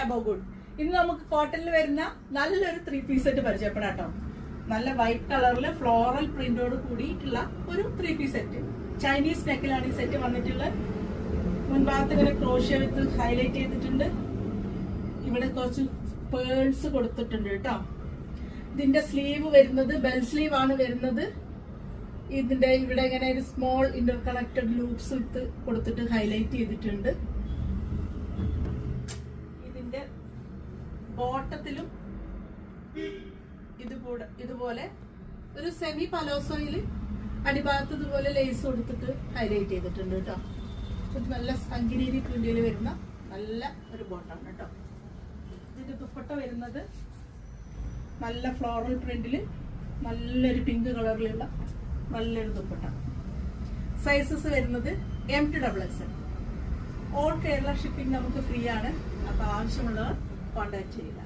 Above good. ഇന്ന് നമുക്ക് കോട്ടണിൽ വരുന്ന നല്ലൊരു 3 പീസ് സെറ്റ് പരിചയപ്പെടാം കേട്ടോ. നല്ല വൈറ്റ് കളറില് ഫ്ലോറൽ പ്രിന്റോട് കൂടിയിട്ടുള്ള ഒരു 3 പീസ് സെറ്റ്. ചൈനീസ് നെക്കിലാണ് ഈ സെറ്റ് വന്നിട്ടുള്ളത്. മുൻഭാഗത്ത് ഇങ്ങനെ ക്രോഷ്യ വിത്ത് ഹൈലൈറ്റ് ചെയ്തിട്ടുണ്ട്. ഇവിടെ കുറച്ച് പേൾസ് കൊടുത്തിട്ടുണ്ട് കേട്ടോ. ഇതിന്റെ സ്ലീവ് വരുന്നത് ബെൽ സ്ലീവ് ആണ് വരുന്നത്. ഇതിന്റെ ഇവിടെ ഇങ്ങനെ ഒരു സ്മോൾ ഇന്റർ കണക്റ്റഡ് ലൂപ്സ് വിത്ത് കൊടുത്തിട്ട് ഹൈലൈറ്റ് ചെയ്തിട്ടുണ്ട്. ഇതിന്റെ ബോട്ടത്തിലും ഇതുപോലെ ഒരു സെമി പലോസോയില് അടിഭാഗത്ത് ഇതുപോലെ ലേസ് കൊടുത്തിട്ട് ഹൈലൈറ്റ് ചെയ്തിട്ടുണ്ട് കേട്ടോ. നല്ല സംഗിരീതി പ്രിന്റിൽ വരുന്ന നല്ല ഒരു ബോട്ടാണ് കേട്ടോ. ഇതിന്റെ ദുപ്പട്ട വരുന്നത് നല്ല ഫ്ലോറൽ പ്രിന്റില് നല്ലൊരു പിങ്ക് കളറിലുള്ള നല്ലൊരു ദുപ്പട്ട. സൈസസ് വരുന്നത് M to XXL. All Kerala shipping നമുക്ക് ഫ്രീ ആണ്. അപ്പൊ ആവശ്യമുള്ളവർ കോൺടാക്ട് ചെയ്യുക.